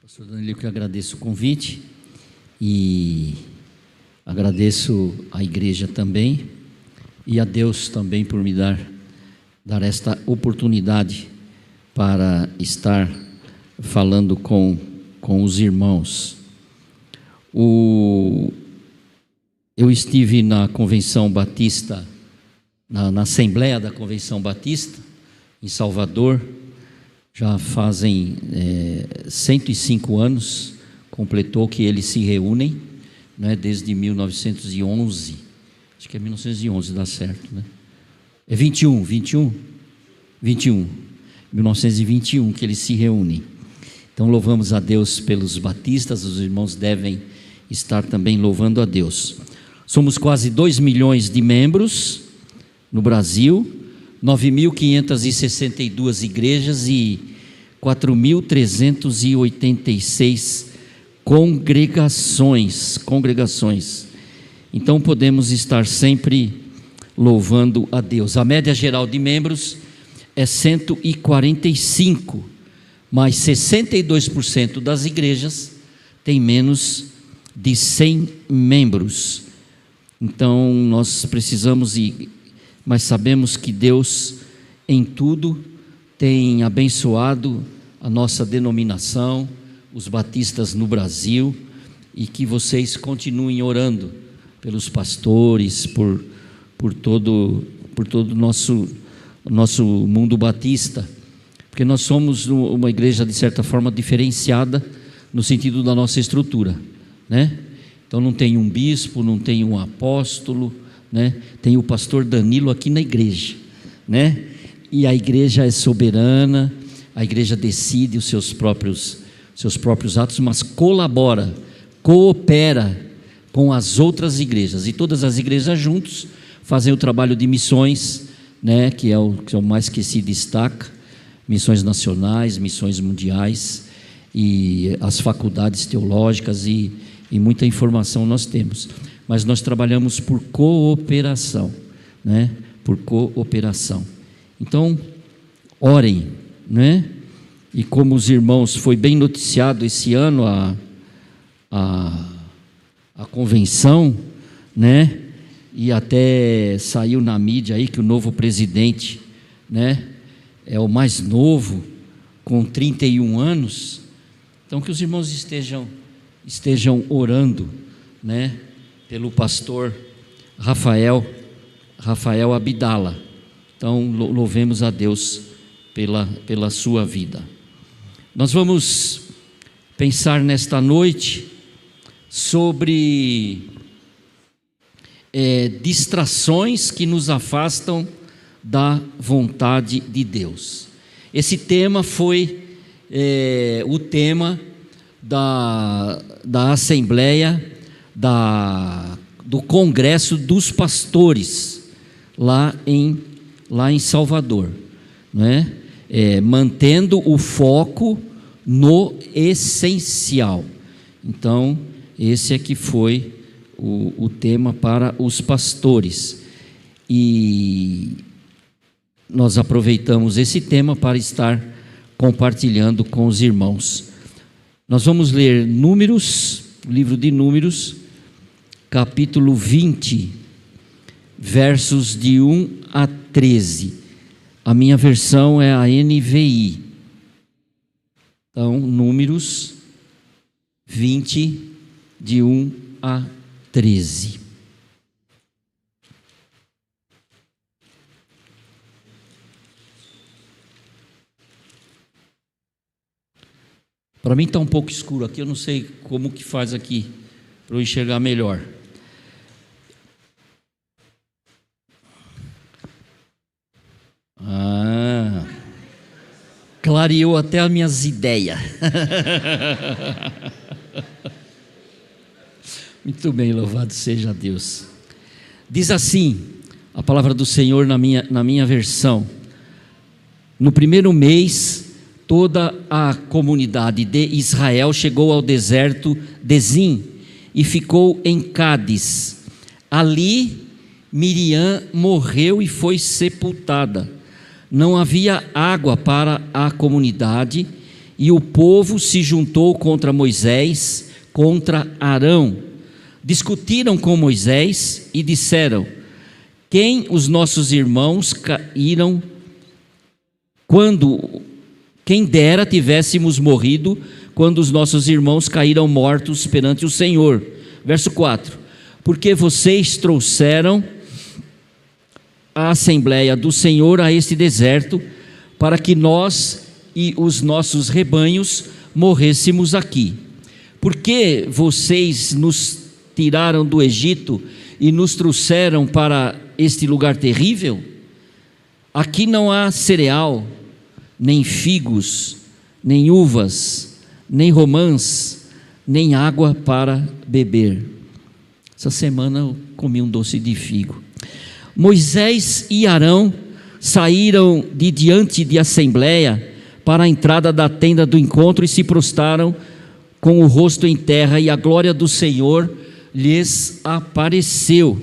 Pastor Danilo, que eu agradeço o convite e agradeço a igreja também e a Deus também por me dar esta oportunidade para estar falando com os irmãos. Eu estive na Convenção Batista, na Assembleia da Convenção Batista, em Salvador, já fazem 105 anos, completou que eles se reúnem, né, desde 1911, acho que é 1911, dá certo, né? É 1921 que eles se reúnem. Então louvamos a Deus pelos batistas, os irmãos devem estar também louvando a Deus. Somos quase 2 milhões de membros no Brasil, 9.562 igrejas e 4.386 congregações. Então podemos estar sempre louvando a Deus. A média geral de membros é 145, mas 62% das igrejas tem menos de 100 membros. Então nós precisamos mas sabemos que Deus em tudo tem abençoado a nossa denominação, os batistas no Brasil, e que vocês continuem orando pelos pastores, por todo o nosso mundo batista, porque nós somos uma igreja de certa forma diferenciada no sentido da nossa estrutura, né? Então não tem um bispo, não tem um apóstolo, né? Tem o pastor Danilo aqui na igreja, né? E a igreja é soberana, a igreja decide os seus próprios atos, mas coopera com as outras igrejas, e todas as igrejas juntos fazem o trabalho de missões, né? Que é o mais que se destaca, missões nacionais, missões mundiais, e as faculdades teológicas, e muita informação nós temos, mas nós trabalhamos por cooperação, né? Por cooperação. Então, orem, né? E como os irmãos, foi bem noticiado esse ano a convenção, né? E até saiu na mídia aí que o novo presidente, né, é o mais novo, com 31 anos. Então que os irmãos estejam orando, né, pelo pastor Rafael Abdala. Então louvemos a Deus pela sua vida. Nós vamos pensar nesta noite sobre distrações que nos afastam da vontade de Deus. Esse tema foi o tema da Assembleia, do Congresso dos Pastores, lá em Salvador, né? Mantendo o foco no essencial. Então, esse é que foi o tema para os pastores, e nós aproveitamos esse tema para estar compartilhando com os irmãos. Nós vamos ler Números, livro de Números, capítulo 20, versos de 1 a 13. A minha versão é a NVI. Então, Números 20, de 1 a 13. Para mim está um pouco escuro aqui, eu não sei como que faz aqui para eu enxergar melhor. Clareou até as minhas ideias. Muito bem, louvado seja Deus. Diz assim a palavra do Senhor na minha versão: no primeiro mês, toda a comunidade de Israel chegou ao deserto de Zim e ficou em Cádiz. Ali Miriam morreu e foi sepultada. Não havia água para a comunidade, e o povo se juntou contra Moisés, contra Arão. Discutiram com Moisés e disseram: quem os nossos irmãos caíram, quem dera tivéssemos morrido quando os nossos irmãos caíram mortos perante o Senhor. Verso 4: porque vocês trouxeram a Assembleia do Senhor a este deserto, para que nós e os nossos rebanhos morrêssemos aqui. Porque vocês nos tiraram do Egito e nos trouxeram para este lugar terrível? Aqui não há cereal, nem figos, nem uvas, nem romãs, nem água para beber. Essa semana eu comi um doce de figo. Moisés e Arão saíram de diante de assembleia para a entrada da tenda do encontro e se prostraram com o rosto em terra, e a glória do Senhor lhes apareceu.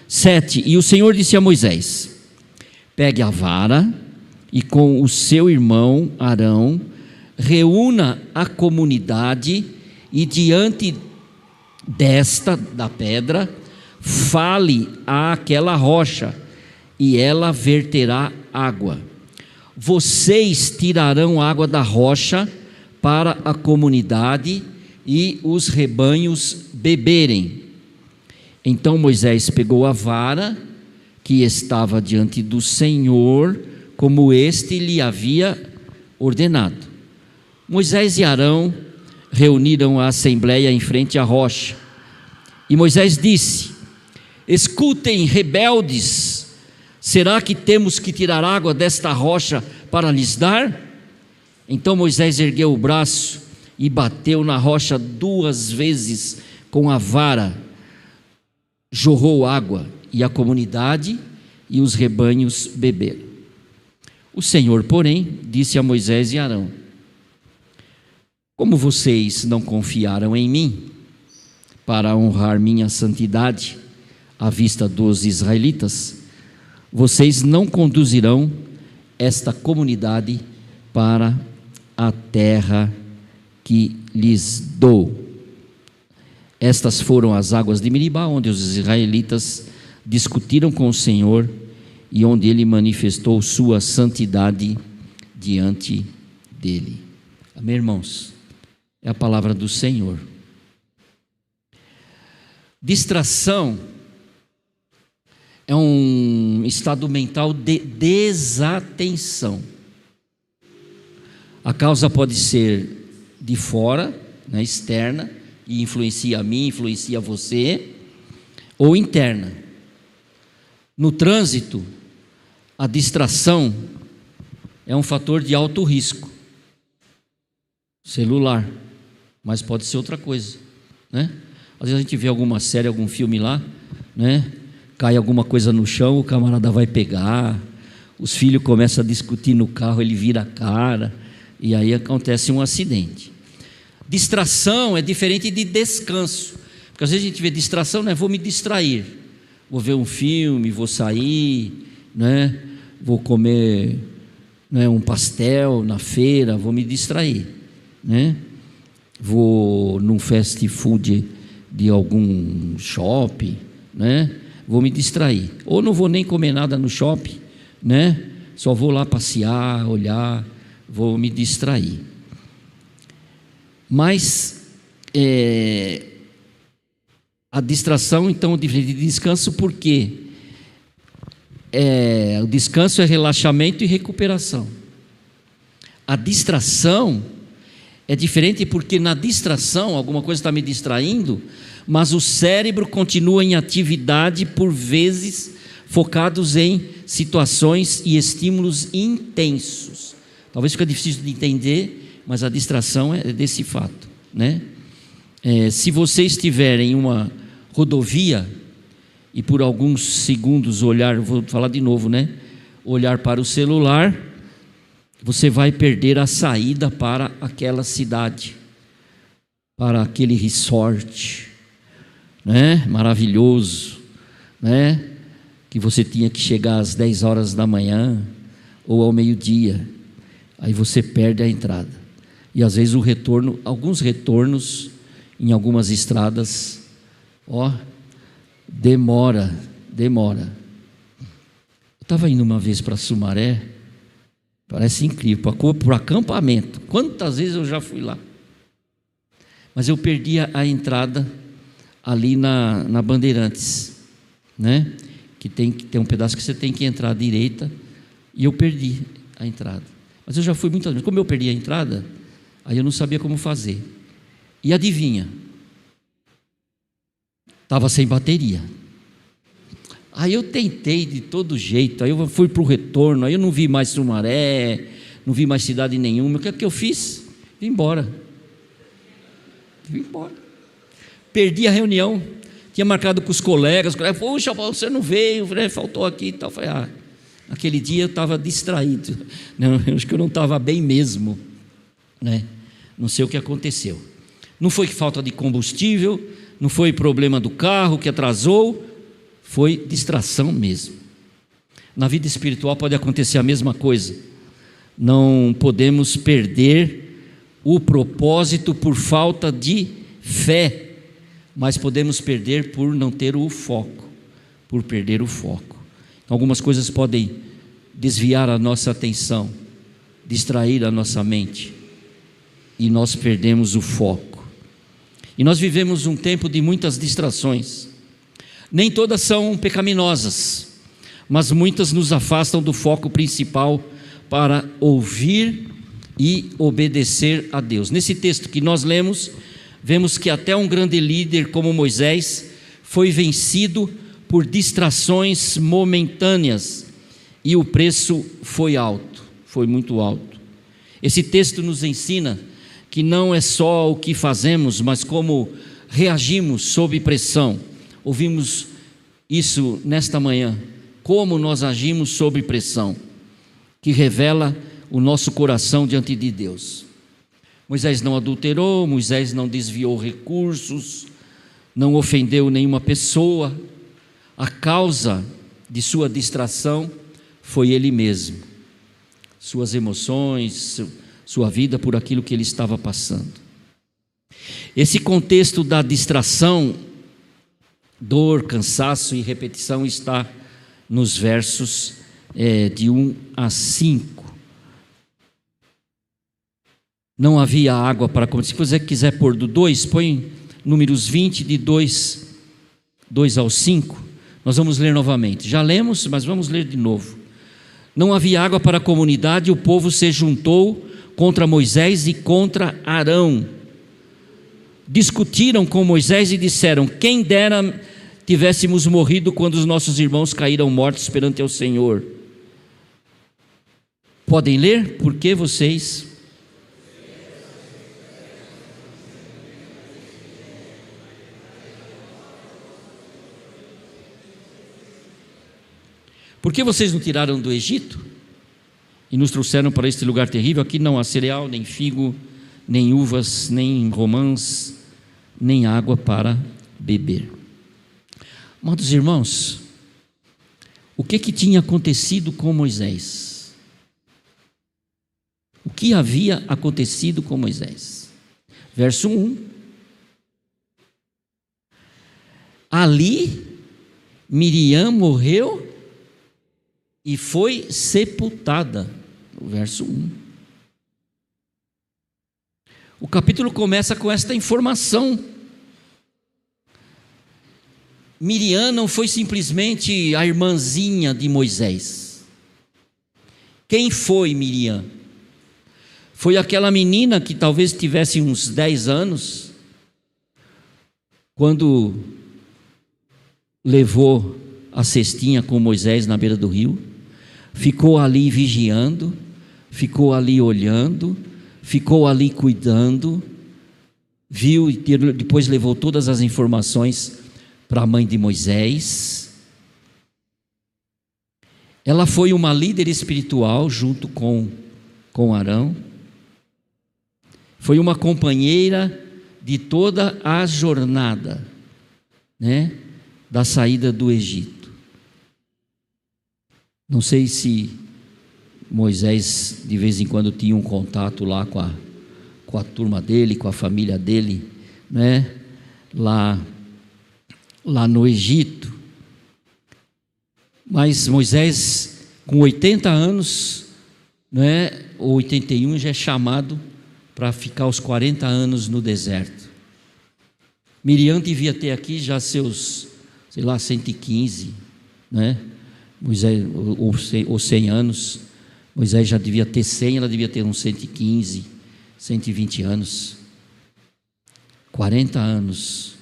7. E o Senhor disse a Moisés: pegue a vara e com o seu irmão Arão reúna a comunidade, e diante da pedra fale àquela rocha, e ela verterá água. Vocês tirarão água da rocha para a comunidade e os rebanhos beberem. Então Moisés pegou a vara que estava diante do Senhor, como este lhe havia ordenado. Moisés e Arão reuniram a assembleia em frente à rocha, e Moisés disse: escutem, rebeldes, será que temos que tirar água desta rocha para lhes dar? Então Moisés ergueu o braço e bateu na rocha 2 vezes com a vara, jorrou água, e a comunidade e os rebanhos beberam. O Senhor, porém, disse a Moisés e Arão: como vocês não confiaram em mim para honrar minha santidade à vista dos israelitas, vocês não conduzirão esta comunidade para a terra que lhes dou. Estas foram as águas de Meribá, onde os israelitas discutiram com o Senhor e onde ele manifestou sua santidade diante dele. Amém, irmãos? É a palavra do Senhor. Distração é um estado mental de desatenção. A causa pode ser de fora, né, externa, e influencia a mim, influencia você, ou interna. No trânsito, a distração é um fator de alto risco. Celular, mas pode ser outra coisa, né? Às vezes a gente vê alguma série, algum filme lá, né? Cai alguma coisa no chão, o camarada vai pegar, os filhos começam a discutir no carro, ele vira a cara, e aí acontece um acidente. Distração é diferente de descanso, porque às vezes a gente vê distração, né? Vou me distrair, vou ver um filme, vou sair, né? Vou comer, né, um pastel na feira, vou me distrair, né? Vou num fast food de algum shopping, né? Vou me distrair, ou não vou nem comer nada no shopping, né? Só vou lá passear, olhar, vou me distrair. Mas a distração, então, é diferente de descanso, porque o descanso é relaxamento e recuperação. A distração é diferente porque na distração, alguma coisa está me distraindo, mas o cérebro continua em atividade, por vezes focados em situações e estímulos intensos. Talvez fique difícil de entender, mas a distração é desse fato, né? Se você estiver em uma rodovia e por alguns segundos olhar, vou falar de novo, né? Olhar para o celular, você vai perder a saída para aquela cidade, para aquele resort, né? Maravilhoso, né? Que você tinha que chegar às 10 horas da manhã ou ao meio-dia. Aí você perde a entrada. E às vezes o retorno, alguns retornos em algumas estradas, demora. Eu estava indo uma vez para Sumaré, parece incrível, para o acampamento. Quantas vezes eu já fui lá? Mas eu perdi a entrada ali na Bandeirantes, né? Que tem um pedaço que você tem que entrar à direita, e eu perdi a entrada. Mas eu já fui muitas vezes. Como eu perdi a entrada, aí eu não sabia como fazer. E adivinha? Estava sem bateria. Aí eu tentei de todo jeito, aí eu fui para o retorno, aí eu não vi mais Sumaré, não vi mais cidade nenhuma. O que é que eu fiz? Vim embora. Perdi a reunião, tinha marcado com os colegas, poxa, você não veio, faltou aqui e tal. Falei, aquele dia eu estava distraído, acho que eu não estava bem mesmo, né? Não sei o que aconteceu. Não foi falta de combustível, não foi problema do carro que atrasou, foi distração mesmo. Na vida espiritual pode acontecer a mesma coisa. Não podemos perder o propósito por falta de fé, mas podemos perder por não ter o foco, por perder o foco. Então, algumas coisas podem desviar a nossa atenção, distrair a nossa mente, e nós perdemos o foco. E nós vivemos um tempo de muitas distrações. Nem todas são pecaminosas, mas muitas nos afastam do foco principal para ouvir e obedecer a Deus. Nesse texto que nós lemos, vemos que até um grande líder como Moisés foi vencido por distrações momentâneas, e o preço foi alto, foi muito alto. Esse texto nos ensina que não é só o que fazemos, mas como reagimos sob pressão. Ouvimos isso nesta manhã, como nós agimos sob pressão, que revela o nosso coração diante de Deus. Moisés não adulterou, Moisés não desviou recursos, não ofendeu nenhuma pessoa. A causa de sua distração foi ele mesmo, suas emoções, sua vida por aquilo que ele estava passando. Esse contexto da distração, dor, cansaço e repetição está nos versos de 1 a 5. Não havia água para comer. Se você quiser pôr do 2, põe Números 20, de 2 ao 5. Nós vamos ler novamente. Já lemos, mas vamos ler de novo. Não havia água para a comunidade, o povo se juntou contra Moisés e contra Arão. Discutiram com Moisés e disseram: quem dera tivéssemos morrido quando os nossos irmãos caíram mortos perante o Senhor. Podem ler? Por que vocês... Por que vocês nos tiraram do Egito e nos trouxeram para este lugar terrível? Aqui não há cereal, nem figo, nem uvas, nem romãs, nem água para beber. Amados irmãos, o que tinha acontecido com Moisés? O que havia acontecido com Moisés? Verso 1. Ali, Miriam morreu e foi sepultada. O verso 1. O capítulo começa com esta informação. Miriam não foi simplesmente a irmãzinha de Moisés. Quem foi Miriam? Foi aquela menina que talvez tivesse uns 10 anos, quando levou a cestinha com Moisés na beira do rio, ficou ali vigiando, ficou ali olhando, ficou ali cuidando, viu e depois levou todas as informações para a mãe de Moisés. Ela foi uma líder espiritual junto com Arão, foi uma companheira de toda a jornada, né, da saída do Egito. Não sei se Moisés de vez em quando tinha um contato lá com com a turma dele, com a família dele, né? Lá no Egito. Mas Moisés, com 80 anos, né, ou 81, já é chamado para ficar os 40 anos no deserto. Miriam devia ter aqui já seus, 115, né? Moisés, ou 100 anos. Moisés já devia ter 100, ela devia ter uns 115, 120 anos. 40 anos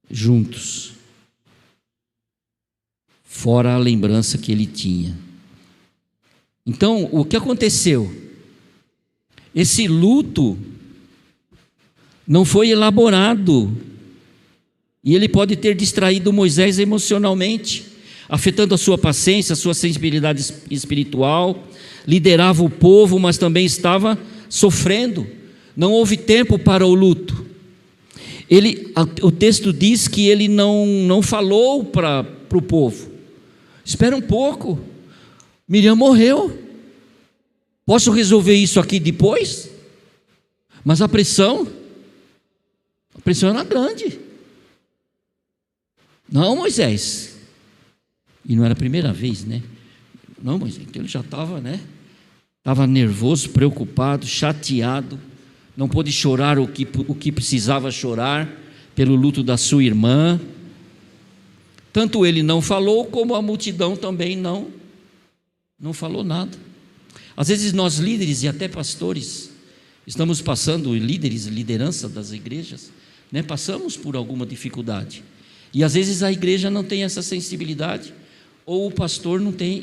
juntos, fora a lembrança que ele tinha. Então, o que aconteceu? Esse luto não foi elaborado, e ele pode ter distraído Moisés emocionalmente, afetando a sua paciência, a sua sensibilidade espiritual. Liderava o povo, mas também estava sofrendo. Não houve tempo para o luto. O texto diz que ele não falou para o povo: espera um pouco, Miriam morreu, posso resolver isso aqui depois? Mas a pressão era grande. Não, Moisés. E não era a primeira vez, né? Não, Moisés, então ele já estava, né? Estava nervoso, preocupado, chateado. Não pôde chorar o que precisava chorar pelo luto da sua irmã. Tanto ele não falou, como a multidão também não falou nada. Às vezes nós líderes e até pastores estamos passando, liderança das igrejas, né, passamos por alguma dificuldade. E às vezes a igreja não tem essa sensibilidade, ou o pastor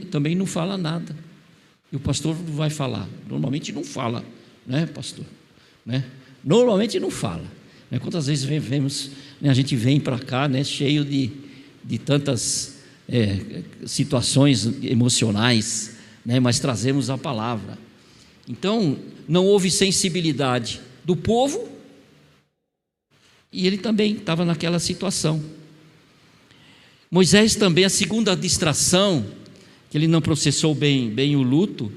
também não fala nada. E o pastor vai falar. Normalmente não fala, né, pastor? Né? Normalmente não fala, né? Quantas vezes vemos, né, a gente vem para cá, né, cheio de tantas situações emocionais, né, mas trazemos a palavra. Então não houve sensibilidade do povo, e ele também estava naquela situação. Moisés também, a segunda distração, que ele não processou bem o luto,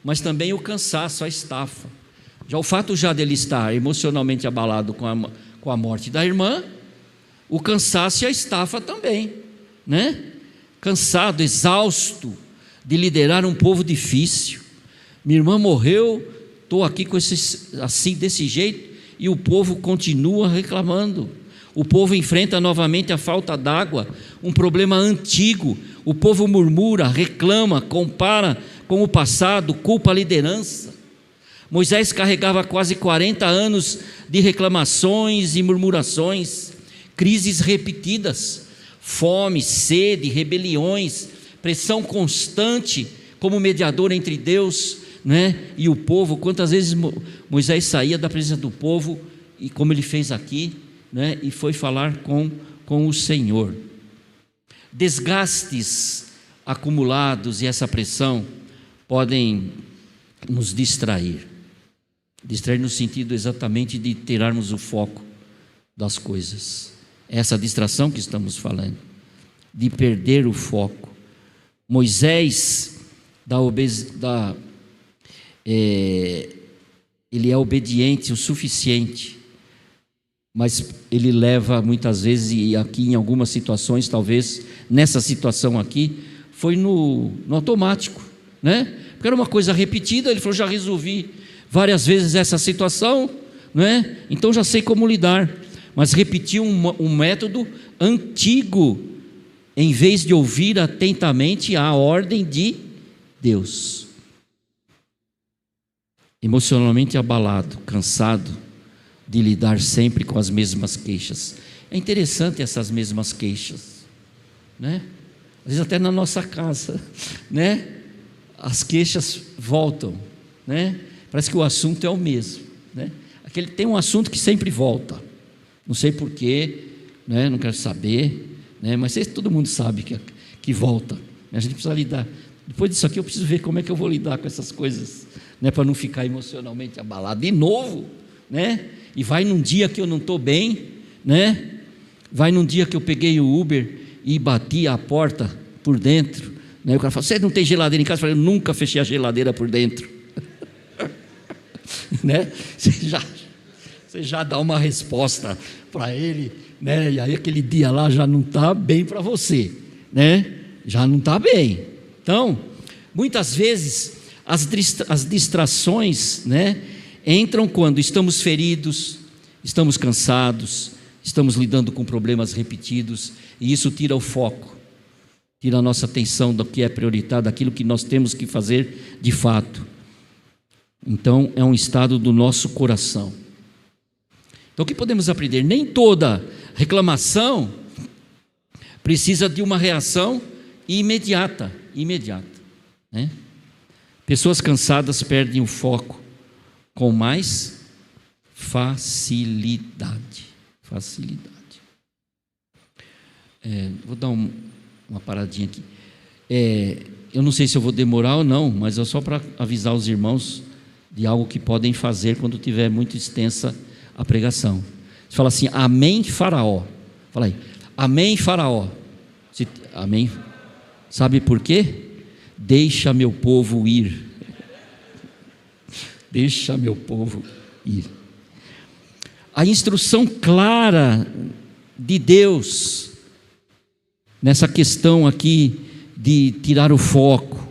mas também o cansaço, a estafa. Já o fato dele estar emocionalmente abalado com a morte da irmã, o cansaço e a estafa também, né? Cansado, exausto de liderar um povo difícil. Minha irmã morreu, estou aqui assim desse jeito, e o povo continua reclamando. O povo enfrenta novamente a falta d'água, um problema antigo. O povo murmura, reclama, compara com o passado, culpa a liderança. Moisés carregava quase 40 anos de reclamações e murmurações, crises repetidas, fome, sede, rebeliões, pressão constante como mediador entre Deus, né, e o povo. Quantas vezes Moisés saía da presença do povo, e como ele fez aqui, né, e foi falar com o Senhor. Desgastes acumulados e essa pressão podem nos distrair no sentido exatamente de tirarmos o foco das coisas. Essa distração que estamos falando, de perder o foco. Moisés ele é obediente o suficiente, mas ele leva muitas vezes, e aqui em algumas situações, talvez nessa situação aqui, foi no automático, né? Porque era uma coisa repetida. Ele falou: já resolvi várias vezes essa situação, né? Então já sei como lidar. Mas repetiu um método antigo, em vez de ouvir atentamente a ordem de Deus. Emocionalmente abalado, cansado de lidar sempre com as mesmas queixas. É interessante essas mesmas queixas, né? Às vezes até na nossa casa, né? As queixas voltam, né? Parece que o assunto é o mesmo, né? Tem um assunto que sempre volta, não sei porquê, né? Não quero saber, né? Mas todo mundo sabe que volta. A gente precisa lidar. Depois disso aqui eu preciso ver como é que eu vou lidar com essas coisas, né? Para não ficar emocionalmente abalado de novo, né? E vai num dia que eu não estou bem, né? Vai num dia que eu peguei o Uber e bati a porta por dentro, né? O cara fala: você não tem geladeira em casa? Eu falei: eu nunca fechei a geladeira por dentro. né? Você já dá uma resposta para ele, né? E aí aquele dia lá já não está bem para você, né? Já não está bem. Então, muitas vezes as distrações, né, entram quando estamos feridos, estamos cansados, estamos lidando com problemas repetidos, e isso tira o foco, tira a nossa atenção do que é prioritário, daquilo que nós temos que fazer de fato. Então, é um estado do nosso coração. Então, o que podemos aprender? Nem toda reclamação precisa de uma reação imediata, né? Pessoas cansadas perdem o foco com mais facilidade. Vou dar uma paradinha aqui. Eu não sei se eu vou demorar ou não, mas é só para avisar os irmãos de algo que podem fazer quando tiver muito extensa a pregação. Você fala assim: amém, Faraó. Fala aí: amém, Faraó. Amém. Sabe por quê? Deixa meu povo ir. Deixa meu povo ir. A instrução clara de Deus nessa questão aqui de tirar o foco.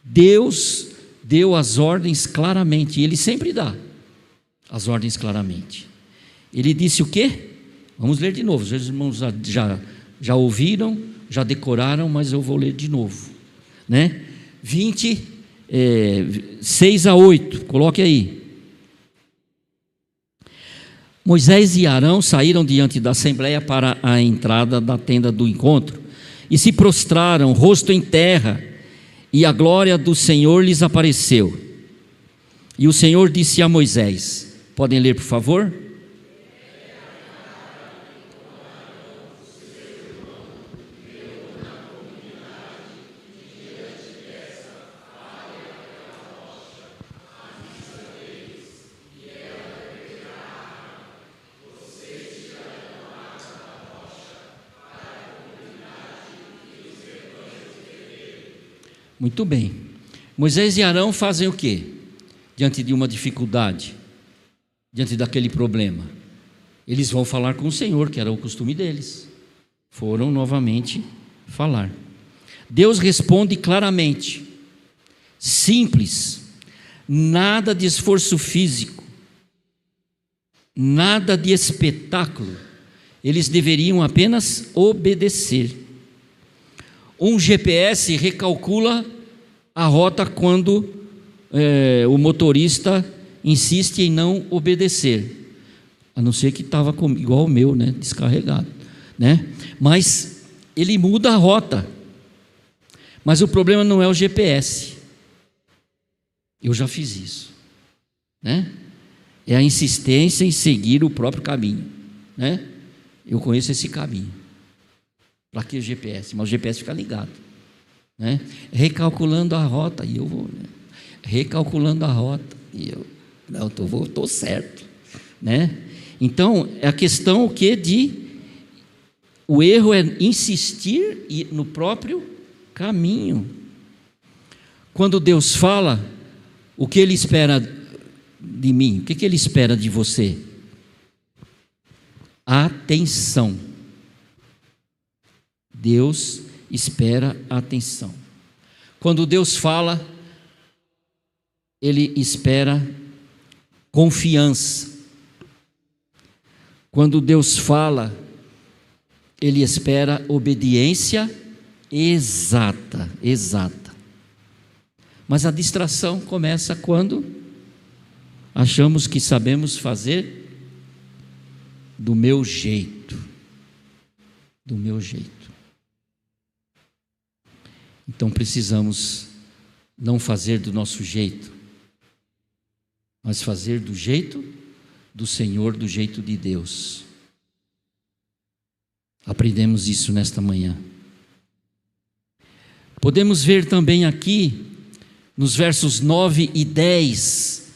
Deus deu as ordens claramente, e Ele sempre dá as ordens claramente. Ele disse o quê? Vamos ler de novo. Os irmãos já ouviram, já decoraram, mas eu vou ler de novo, né? 6-8, coloque aí. Moisés e Arão saíram diante da assembleia para a entrada da tenda do encontro e se prostraram, rosto em terra, e a glória do Senhor lhes apareceu. E o Senhor disse a Moisés: podem ler, por favor? Muito bem. Moisés e Arão fazem o quê? Diante de uma dificuldade, diante daquele problema, eles vão falar com o Senhor, que era o costume deles. Foram novamente falar. Deus responde claramente, simples, nada de esforço físico, nada de espetáculo, eles deveriam apenas obedecer. Um GPS recalcula a rota quando o motorista insiste em não obedecer, a não ser que estava igual o meu, né, descarregado, né? Mas ele muda a rota. Mas o problema não é o GPS. Eu já fiz isso, né? É a insistência em seguir o próprio caminho, né? Eu conheço esse caminho. Para que o GPS? Mas o GPS fica ligado, né? Recalculando a rota, e eu vou, né? Recalculando a rota, e eu não, estou certo, né? Então, é a questão o que o erro é insistir no próprio caminho. Quando Deus fala, o que Ele espera de mim? O que Ele espera de você? Atenção. Deus espera atenção. Quando Deus fala, Ele espera confiança. Quando Deus fala, Ele espera obediência exata. Mas a distração começa quando achamos que sabemos fazer do meu jeito. Então precisamos não fazer do nosso jeito, mas fazer do jeito do Senhor, do jeito de Deus. Aprendemos isso nesta manhã. Podemos ver também aqui, nos versos 9 e 10,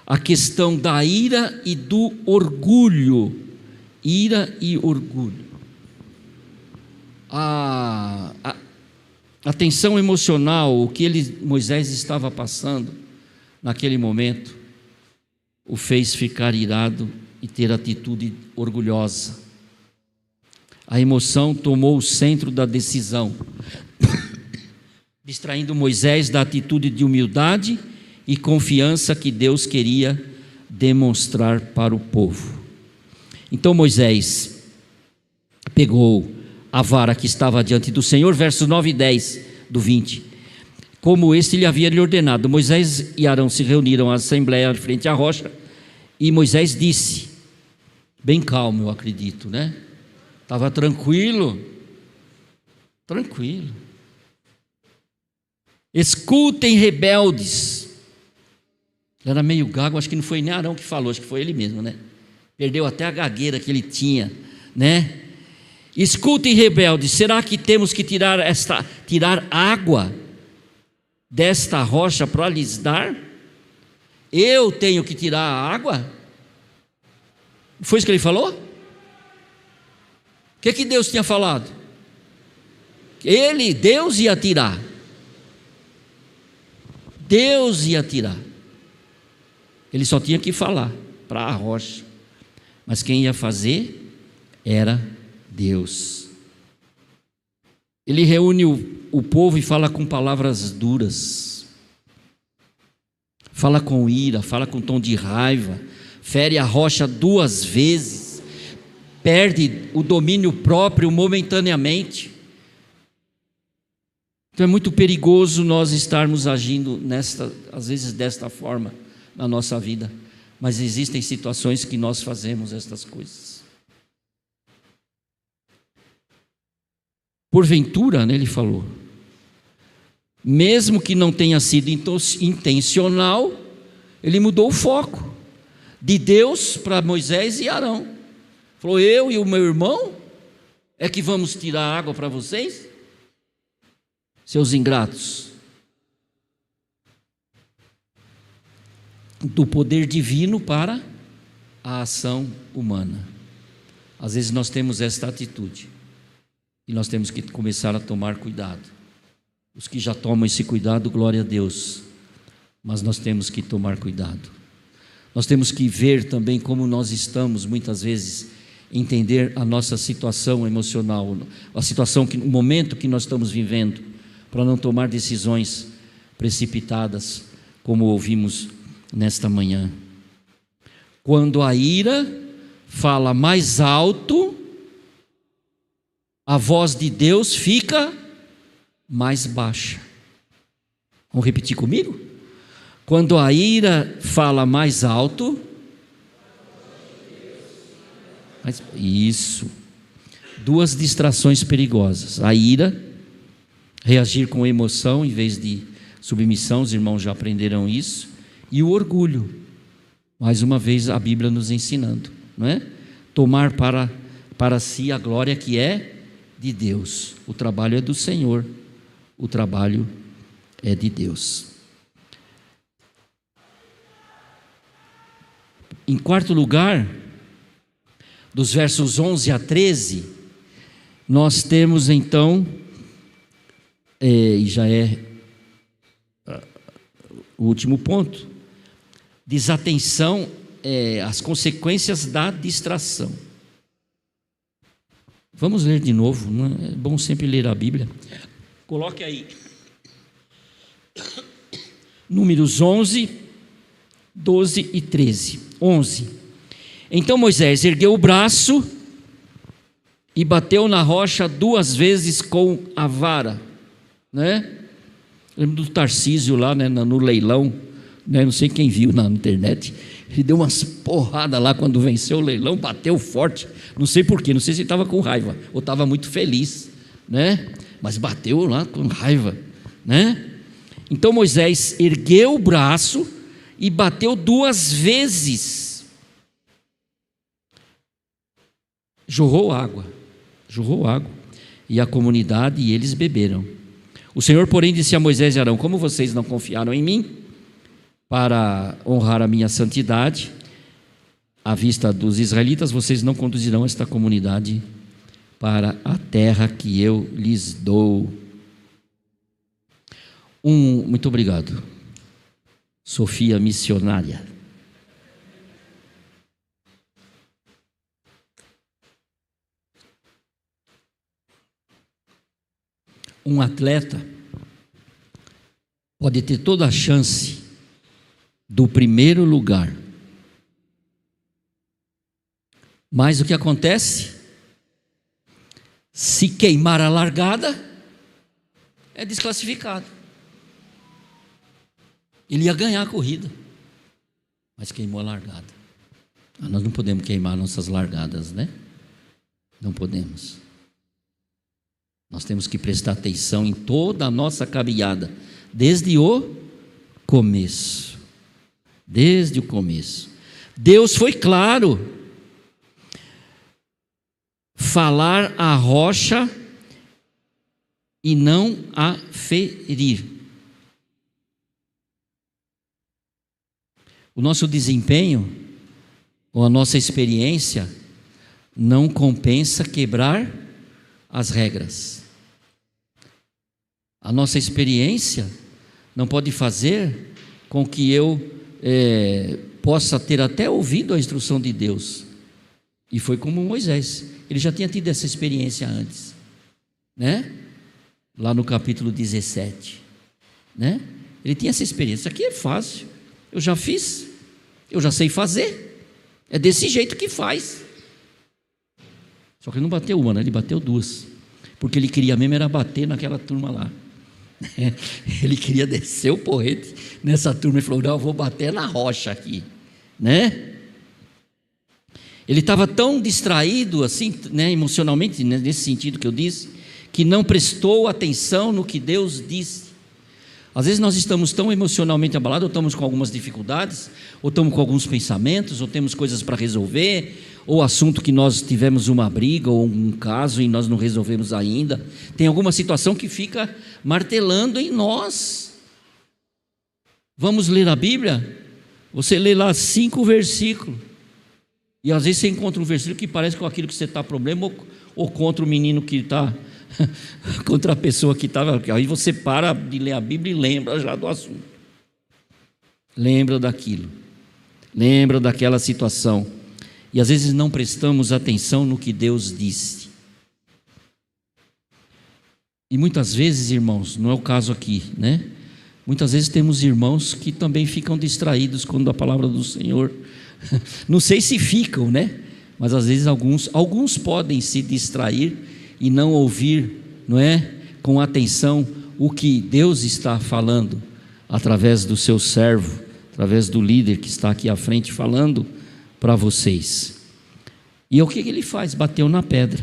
a questão da ira e do orgulho. Ira e orgulho. A tensão emocional, o que Moisés estava passando naquele momento, o fez ficar irado e ter atitude orgulhosa. A emoção tomou o centro da decisão, distraindo Moisés da atitude de humildade e confiança que Deus queria demonstrar para o povo. Então Moisés pegou a vara que estava diante do Senhor, versos 9 e 10 do 20. Como este lhe havia ordenado, Moisés e Arão se reuniram à assembleia frente à rocha, e Moisés disse, bem calmo, eu acredito, né? Estava tranquilo. Escutem, rebeldes. Ele era meio gago, acho que não foi nem Arão que falou, acho que foi ele mesmo, né? Perdeu até a gagueira que ele tinha, né? Escutem, rebeldes, será que temos que tirar água desta rocha para lhes dar? Eu tenho que tirar a água? Foi isso que ele falou? O que Deus tinha falado? Deus ia tirar. Deus ia tirar. Ele só tinha que falar para a rocha. Mas quem ia fazer era Deus. Ele reúne o povo e fala com palavras duras. Fala com ira, fala com tom de raiva. Fere a rocha 2 vezes. Perde o domínio próprio momentaneamente. Então é muito perigoso nós estarmos agindo às vezes desta forma na nossa vida. Mas existem situações que nós fazemos estas coisas. Porventura, né, ele falou, mesmo que não tenha sido intencional, ele mudou o foco de Deus para Moisés e Arão. Falou, eu e o meu irmão é que vamos tirar água para vocês, seus ingratos. Do poder divino para a ação humana. Às vezes nós temos esta atitude e nós temos que começar a tomar cuidado. Os que já tomam esse cuidado, glória a Deus, mas nós temos que tomar cuidado. Nós temos que ver também como nós estamos, muitas vezes, entender a nossa situação emocional, a situação, o momento que nós estamos vivendo, para não tomar decisões precipitadas, como ouvimos nesta manhã. Quando a ira fala mais alto, a voz de Deus fica mais baixa. Vamos repetir comigo? Quando a ira fala mais alto, isso, 2 distrações perigosas: a ira, reagir com emoção em vez de submissão, os irmãos já aprenderam isso, e o orgulho, mais uma vez a Bíblia nos ensinando, não é? Tomar para si a glória que é de Deus. O trabalho é do Senhor, o trabalho é de Deus. Em quarto lugar, dos versos 11 a 13, nós temos então, e já é o último ponto, desatenção, as consequências da distração. Vamos ler de novo, não é bom sempre ler a Bíblia. Coloque aí, Números 11, 12 e 13. 11. Então Moisés ergueu o braço e bateu na rocha 2 vezes com a vara, né? Lembro do Tarcísio lá, né, no leilão, né? Não sei quem viu na internet. Ele deu umas porradas lá quando venceu o leilão, bateu forte. Não sei porquê, não sei se estava com raiva ou estava muito feliz, né? Mas bateu lá com raiva, né? Então Moisés ergueu o braço e bateu 2 vezes. Jorrou água, e a comunidade e eles beberam. O Senhor, porém, disse a Moisés e Arão: como vocês não confiaram em mim para honrar a minha santidade à vista dos israelitas, vocês não conduzirão esta comunidade para a terra que eu lhes dou. Muito obrigado, Sofia missionária. um atleta pode ter toda a chance do primeiro lugar, mas o que acontece? Se queimar a largada, é desclassificado. Ele ia ganhar a corrida, mas queimou a largada. Nós não podemos queimar nossas largadas, né? Não podemos. Nós temos que prestar atenção em toda a nossa caminhada, desde o começo. Desde o começo. Deus foi claro. Falar a rocha e não a ferir. O nosso desempenho, ou a nossa experiência, não compensa quebrar as regras. A nossa experiência não pode fazer com que eu possa ter até ouvido a instrução de Deus. E foi como Moisés, ele já tinha tido essa experiência antes, né? Lá no capítulo 17, né? Ele tinha essa experiência. Isso aqui é fácil, eu já fiz, eu já sei fazer, é desse jeito que faz. Só que ele não bateu uma, né? Ele bateu duas, porque ele queria mesmo era bater naquela turma lá. Ele queria descer o porrete nessa turma e falou: não, eu vou bater na rocha aqui, né? Ele estava tão distraído assim, né, emocionalmente, né, nesse sentido que eu disse, que não prestou atenção no que Deus disse. Às vezes nós estamos tão emocionalmente abalados, ou estamos com algumas dificuldades, ou estamos com alguns pensamentos, ou temos coisas para resolver, ou assunto que nós tivemos uma briga, ou um caso e nós não resolvemos ainda. Tem alguma situação que fica martelando em nós. Vamos ler a Bíblia? Você lê lá 5 versículos, e às vezes você encontra um versículo que parece com aquilo que você está problema, ou contra o menino que está, contra a pessoa que estava. Aí você para de ler a Bíblia e lembra já do assunto. Lembra daquilo. Lembra daquela situação. E às vezes não prestamos atenção no que Deus disse. E muitas vezes, irmãos, não é o caso aqui, né? Muitas vezes temos irmãos que também ficam distraídos quando a palavra do Senhor... Não sei se ficam, né? Mas às vezes alguns podem se distrair e não ouvir, não é? Com atenção o que Deus está falando através do seu servo, através do líder que está aqui à frente falando para vocês. E o que ele faz? Bateu na pedra.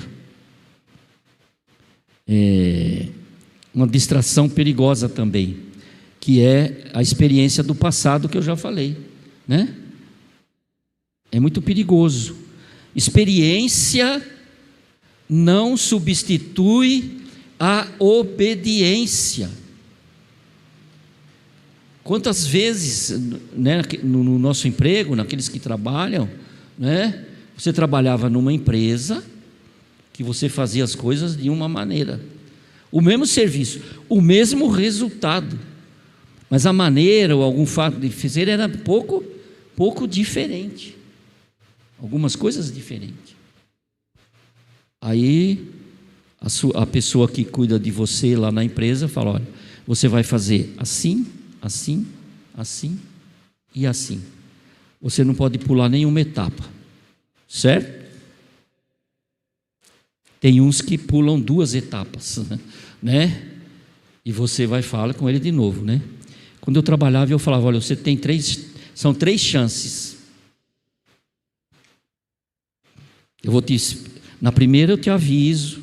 Uma distração perigosa também, que é a experiência do passado que eu já falei, né? É muito perigoso. Experiência não substitui a obediência. Quantas vezes, né, no nosso emprego, naqueles que trabalham, né, você trabalhava numa empresa que você fazia as coisas de uma maneira, o mesmo serviço, o mesmo resultado, mas a maneira ou algum fato de fazer era pouco diferente. Algumas coisas diferentes. Aí a pessoa que cuida de você lá na empresa fala: olha, você vai fazer assim, assim, assim e assim. Você não pode pular nenhuma etapa, certo? Tem uns que pulam 2 etapas, né? E você vai falar com ele de novo, né? Quando eu trabalhava, eu falava: olha, você tem são 3 chances. Na primeira eu te aviso,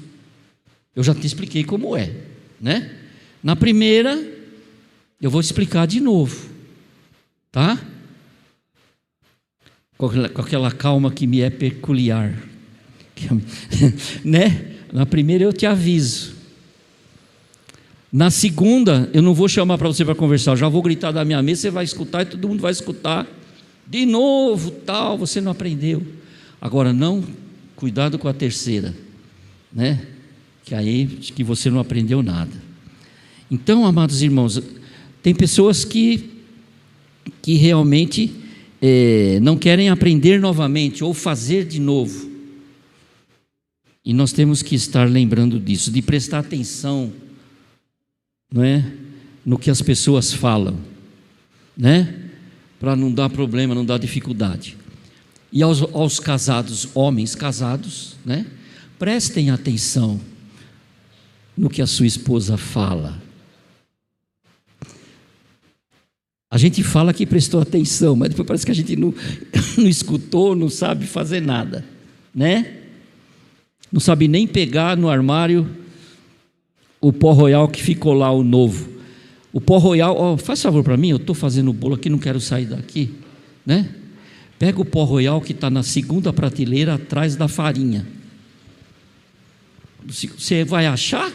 eu já te expliquei como é, né? Na primeira eu vou explicar de novo, tá? Com aquela calma que me é peculiar, né? Na primeira eu te aviso. Na segunda eu não vou chamar para você para conversar, eu já vou gritar da minha mesa, você vai escutar e todo mundo vai escutar de novo, tal, você não aprendeu. Agora não, cuidado com a terceira, né? Que aí que você não aprendeu nada. Então, amados irmãos, tem pessoas que realmente não querem aprender novamente ou fazer de novo. E nós temos que estar lembrando disso, de prestar atenção não é, no que as pessoas falam, né, para não dar problema, não dar dificuldade. E aos casados, homens casados, né, prestem atenção no que a sua esposa fala. A gente fala que prestou atenção, mas depois parece que a gente não escutou, não sabe fazer nada, né? Não sabe nem pegar no armário o pó royal que ficou lá, o novo. O pó royal, faz favor para mim, eu estou fazendo o bolo aqui, não quero sair daqui, né? Pega o pó royal que está na segunda prateleira atrás da farinha. Você vai achar?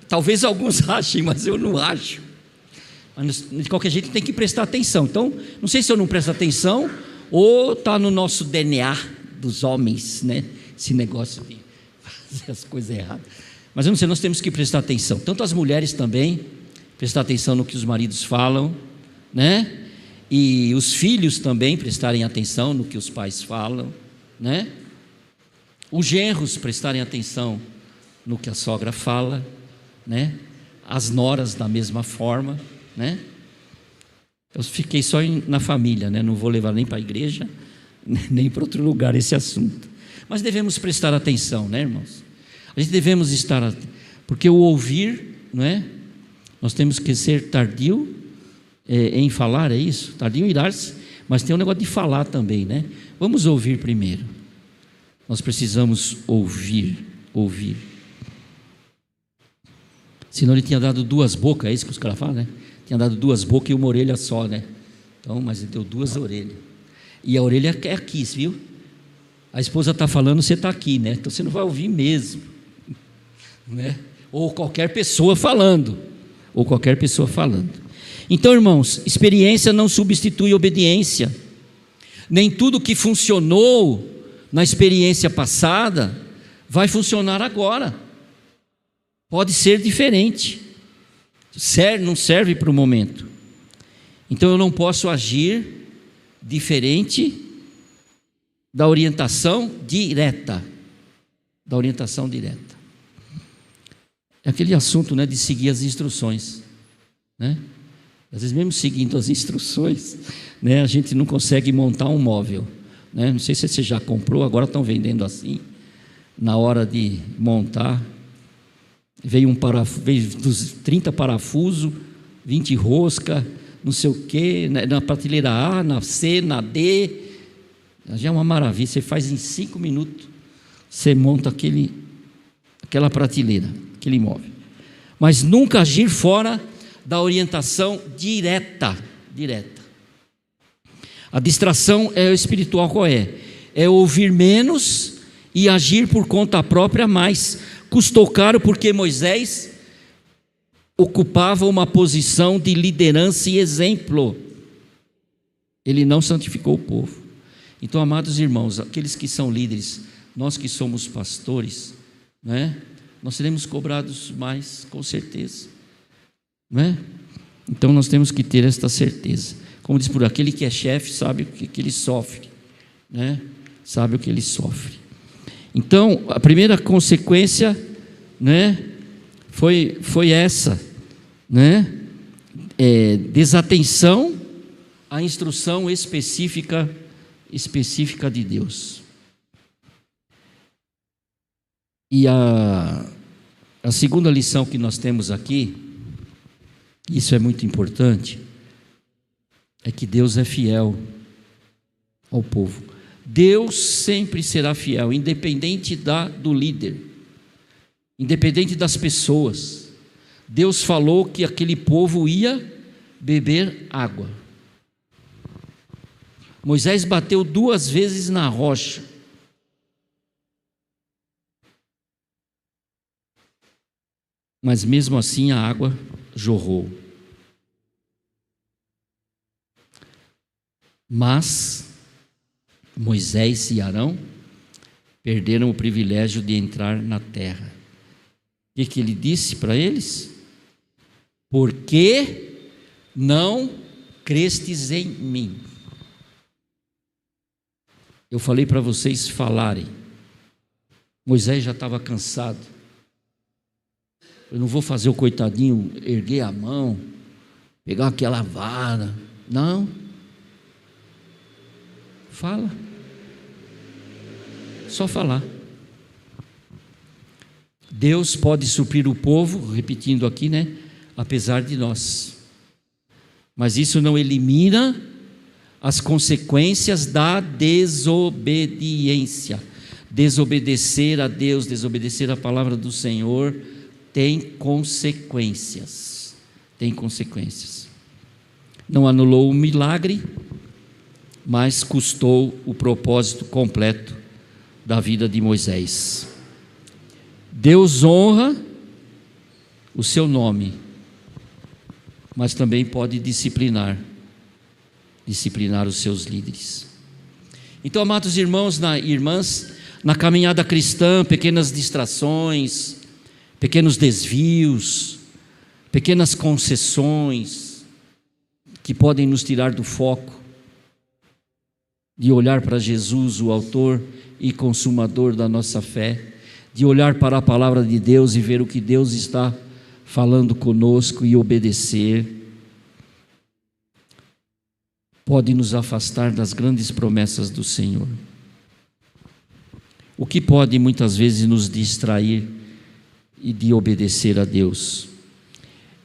Talvez alguns achem, mas eu não acho. Mas de qualquer jeito tem que prestar atenção. Então, não sei se eu não presto atenção ou está no nosso DNA dos homens, né? Esse negócio de fazer as coisas erradas. Mas eu não sei, nós temos que prestar atenção. Tanto as mulheres também, prestar atenção no que os maridos falam, né? E os filhos também prestarem atenção no que os pais falam, né? Os genros prestarem atenção no que a sogra fala, né? As noras da mesma forma, né? Eu fiquei só na família, né? Não vou levar nem para a igreja, nem para outro lugar esse assunto. Mas devemos prestar atenção, né, irmãos? A gente devemos estar, porque o ouvir, não é? Nós temos que ser tardio em falar, é isso? Tardio em irar-se, mas tem um negócio de falar também, né? Vamos ouvir primeiro. Nós precisamos ouvir. Senão ele tinha dado duas bocas, é isso que os caras falam, né? Tinha dado duas bocas e uma orelha só, né? Então, mas ele deu duas orelhas. E a orelha é aqui, viu? A esposa está falando, você está aqui, né? Então você não vai ouvir mesmo, né? Ou qualquer pessoa falando. Então, irmãos, experiência não substitui obediência. Nem tudo que funcionou na experiência passada vai funcionar agora. Pode ser diferente. Não serve para o momento. Então eu não posso agir diferente da orientação direta. É aquele assunto, né, de seguir as instruções, né? Às vezes mesmo seguindo as instruções, né, a gente não consegue montar um móvel, né? Não sei se você já comprou, agora estão vendendo assim. Na hora de montar, veio dos 30 parafusos, 20 rosca, não sei o que, na prateleira A, na C, na D. Já é uma maravilha. Você faz em 5 minutos, você monta aquela prateleira, aquele imóvel. Mas nunca agir fora da orientação direta. A distração espiritual qual é? É ouvir menos e agir por conta própria mais. Custou caro porque Moisés ocupava uma posição de liderança e exemplo. Ele não santificou o povo. Então, amados irmãos, aqueles que são líderes, nós que somos pastores, né? Nós seremos cobrados mais, com certeza, né? Então nós temos que ter esta certeza. Como diz por aquele que é chefe, sabe o que ele sofre, né? Sabe o que ele sofre. Então, a primeira consequência, né, foi essa, né? Desatenção à instrução específica de Deus. E a segunda lição que nós temos aqui, isso é muito importante, é que Deus é fiel ao povo. Deus sempre será fiel, independente do líder, independente das pessoas. Deus falou que aquele povo ia beber água. Moisés bateu 2 vezes na rocha. Mas mesmo assim a água jorrou. Mas Moisés e Arão perderam o privilégio de entrar na terra. O que ele disse para eles? Porque não crestes em mim. Eu falei para vocês falarem. Moisés já estava cansado. Eu não vou fazer o coitadinho erguer a mão, pegar aquela vara. Não. Fala. Só falar. Deus pode suprir o povo, repetindo aqui, né? Apesar de nós. Mas isso não elimina as consequências da desobediência. Desobedecer a Deus, desobedecer a palavra do Senhor, tem consequências. Tem consequências. Não anulou o milagre, mas custou o propósito completo da vida de Moisés. Deus honra o seu nome, mas também pode disciplinar os seus líderes. Então, amados irmãos e irmãs, na caminhada cristã, pequenas distrações, pequenos desvios, pequenas concessões, que podem nos tirar do foco, de olhar para Jesus, o autor e consumador da nossa fé, de olhar para a palavra de Deus e ver o que Deus está falando conosco e obedecer, pode nos afastar das grandes promessas do Senhor. O que pode muitas vezes nos distrair e de obedecer a Deus?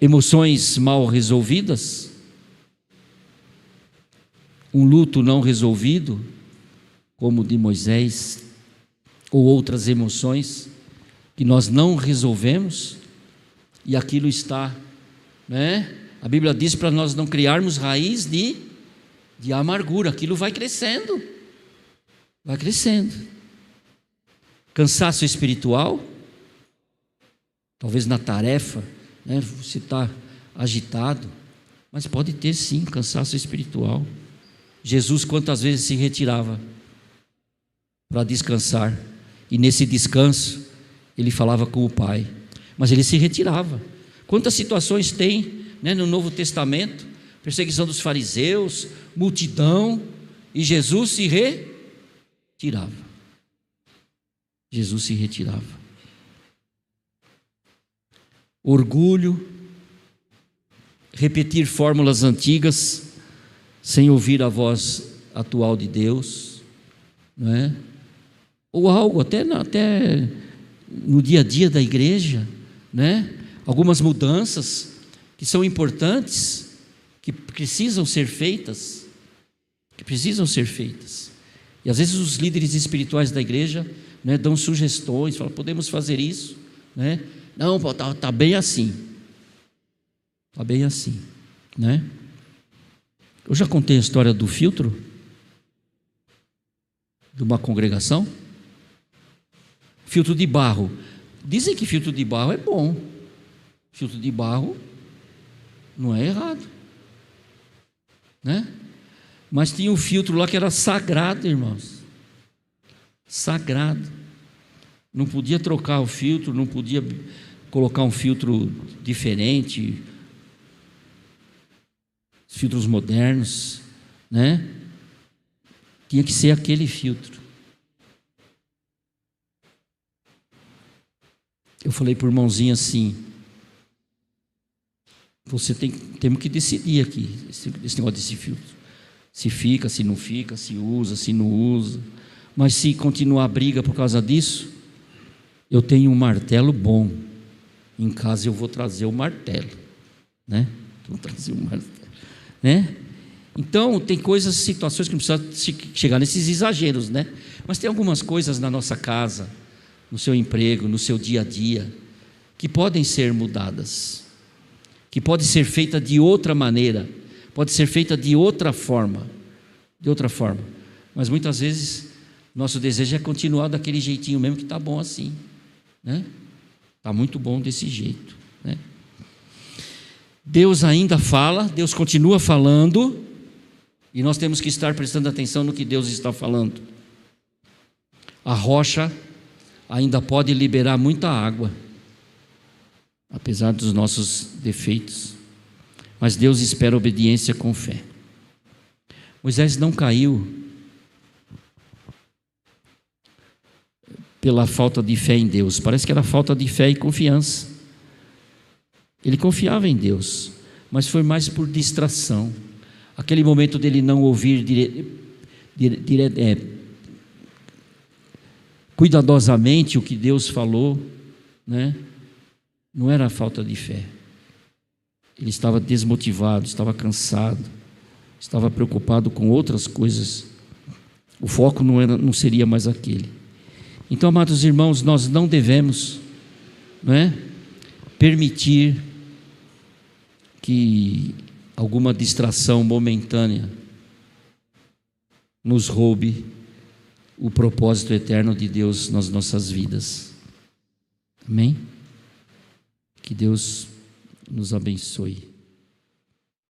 Emoções mal resolvidas, um luto não resolvido, como o de Moisés, ou outras emoções que nós não resolvemos, e aquilo está, né? A Bíblia diz para nós não criarmos raiz de amargura, aquilo vai crescendo, cansaço espiritual, talvez na tarefa, né? Você está agitado, mas pode ter sim cansaço espiritual. Jesus quantas vezes se retirava para descansar, e nesse descanso ele falava com o Pai, mas ele se retirava. Quantas situações tem, né, no Novo Testamento, perseguição dos fariseus, multidão, e Jesus se retirava. Jesus se retirava. Orgulho, repetir fórmulas antigas sem ouvir a voz atual de Deus, não é? Ou algo até no dia a dia da igreja, né? Algumas mudanças que são importantes, que precisam ser feitas, e às vezes os líderes espirituais da igreja, né, dão sugestões, falam, podemos fazer isso, né? Não, está bem assim, né? Eu já contei a história do filtro de uma congregação. Filtro de barro. Dizem que filtro de barro é bom. Filtro de barro não é errado, né? Mas tinha um filtro lá que era sagrado, irmãos. Sagrado. Não podia trocar o filtro, não podia colocar um filtro diferente. Filtros modernos, né? Tinha que ser aquele filtro. Eu falei para o irmãozinho assim, temos que decidir aqui, esse negócio desse filtro, se fica, se não fica, se usa, se não usa, mas se continuar a briga por causa disso, eu tenho um martelo bom, em casa eu vou trazer o martelo, né? Né? Então tem coisas, situações que não precisa chegar nesses exageros, né? Mas tem algumas coisas na nossa casa, no seu emprego, no seu dia a dia, que podem ser mudadas, que pode ser feita de outra maneira, pode ser feita de outra forma, mas muitas vezes nosso desejo é continuar daquele jeitinho mesmo, que está bom assim, né? Está muito bom desse jeito, né? Deus ainda fala, Deus continua falando, e nós temos que estar prestando atenção no que Deus está falando. A rocha ainda pode liberar muita água, apesar dos nossos defeitos, mas Deus espera obediência com fé. Moisés não caiu pela falta de fé em Deus, parece que era falta de fé e confiança, Ele confiava em Deus, mas foi mais por distração. Aquele momento dele não ouvir cuidadosamente o que Deus falou, né? Não era falta de fé. Ele estava desmotivado, estava cansado, estava preocupado com outras coisas. O foco não seria mais aquele. Então, amados irmãos, nós não devemos, não é, permitir que alguma distração momentânea nos roube o propósito eterno de Deus nas nossas vidas. Amém? Que Deus nos abençoe.